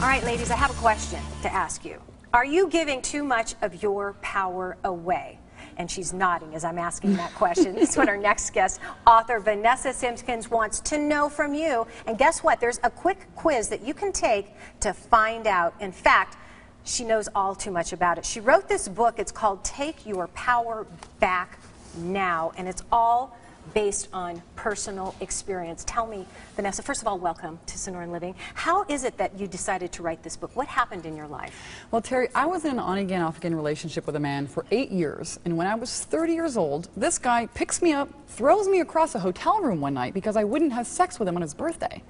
All right, ladies, I have a question to ask you. Are you giving too much of your power away? And she's nodding as I'm asking that question. This is what our next guest, author Vanessa Simpkins, wants to know from you. And guess what? There's a quick quiz that you can take to find out. In fact, she knows all too much about it. She wrote this book. It's called Take Your Power Back Now, and it's all based on personal experience. Tell me, Vanessa, first of all, welcome to Sonora Living. How is it that you decided to write this book? What happened in your life? Well, Terry, I was in an on-again, off-again relationship with a man for 8 years, and when I was 30 years old, this guy picks me up, throws me across a hotel room one night because I wouldn't have sex with him on his birthday.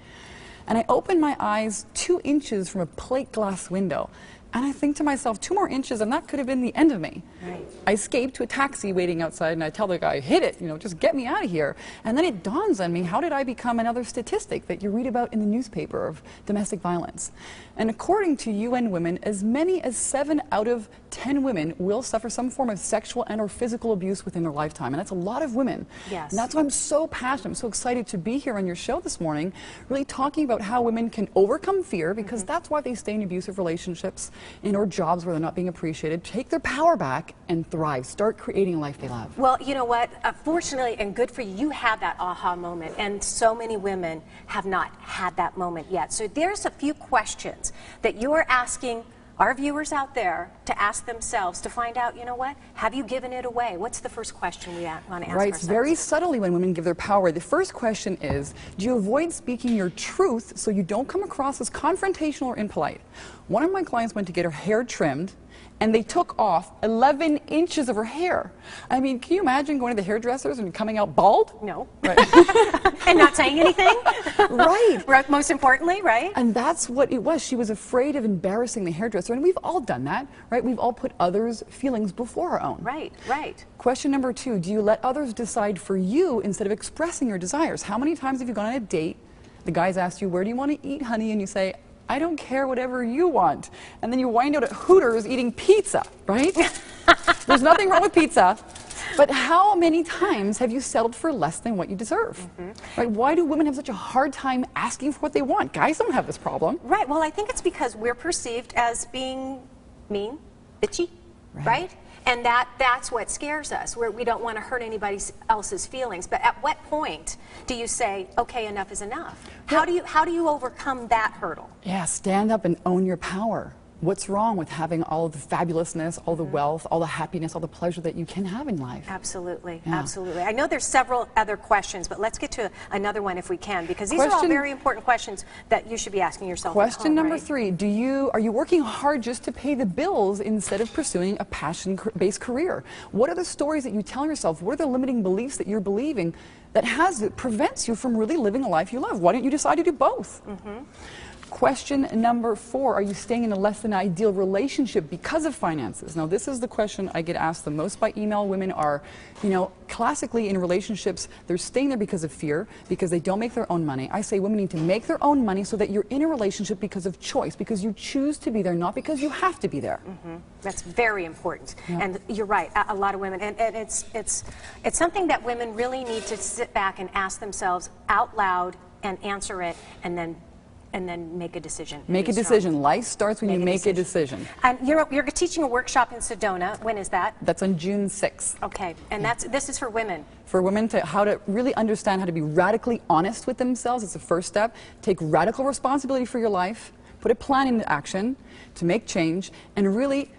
And I opened my eyes 2 inches from a plate glass window. And I think to myself, 2 more inches, and that could have been the end of me. Right. I escaped to a taxi waiting outside, and I tell the guy, hit it, just get me out of here. And then it dawns on me, how did I become another statistic that you read about in the newspaper of domestic violence? And according to UN Women, as many as 7 out of 10 women will suffer some form of sexual and or physical abuse within their lifetime. And that's a lot of women. Yes. And that's why I'm so passionate, I'm so excited to be here on your show this morning, really talking about how women can overcome fear, because that's why they stay in abusive relationships or jobs where they're not being appreciated, take their power back and thrive, start creating a life they love. Well, you know what, fortunately and good for you, you had that aha moment, and so many women have not had that moment yet. So there's a few questions that you're asking our viewers out there to ask themselves to find out, you know what, have you given it away? What's the first question we want to ask ourselves? Right, very subtly when women give their power. The first question is, do you avoid speaking your truth so you don't come across as confrontational or impolite? One of my clients went to get her hair trimmed, and they took off 11 inches of her hair. I mean, can you imagine going to the hairdressers and coming out bald? No. Right. And not saying anything? Right. Most importantly, right? And that's what it was. She was afraid of embarrassing the hairdresser, and we've all done that, right? We've all put others' feelings before our own. Right, right. Question number 2, do you let others decide for you instead of expressing your desires? How many times have you gone on a date, the guy's asked you, where do you want to eat, honey? And you say, I don't care, whatever you want. And then you wind out at Hooters eating pizza, right? There's nothing wrong with pizza. But how many times have you settled for less than what you deserve? Right? Why do women have such a hard time asking for what they want? Guys don't have this problem. Right. Well, I think it's because we're perceived as being mean, bitchy, right? And that's what scares us, where we don't want to hurt anybody else's feelings. But at what point do you say, okay, enough is enough? How do you overcome that hurdle? Yeah, stand up and own your power. What's wrong with having all of the fabulousness, all the wealth, all the happiness, all the pleasure that you can have in life? Absolutely, absolutely. I know there's several other questions, but let's get to another one if we can, because these are all very important questions that you should be asking yourself. Question number 3, are you working hard just to pay the bills instead of pursuing a passion-based career? What are the stories that you tell yourself? What are the limiting beliefs that you're believing that prevents you from really living a life you love? Why don't you decide to do both? Question number 4, are you staying in a less than ideal relationship because of finances? Now, this is the question I get asked the most by email. Women are, classically in relationships, they're staying there because of fear, because they don't make their own money. I say women need to make their own money so that you're in a relationship because of choice, because you choose to be there, not because you have to be there. That's very important. And you're right, a lot of women, and it's something that women really need to sit back and ask themselves out loud and answer it, and then make a decision. Make a decision. Life starts when you make a decision. And you're teaching a workshop in Sedona. When is that? That's on June 6th. Okay, and this is for women. For women how to really understand how to be radically honest with themselves. It's the first step. Take radical responsibility for your life. Put a plan into action to make change, and really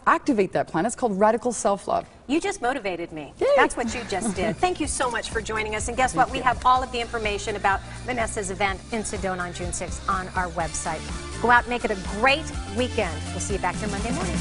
activate that plan. It's called radical self-love. You just motivated me. Yay. That's what you just did. Thank you so much for joining us. And guess what? We have all of the information about Vanessa's event in Sedona on June 6th on our website. Go out and make it a great weekend. We'll see you back here Monday morning.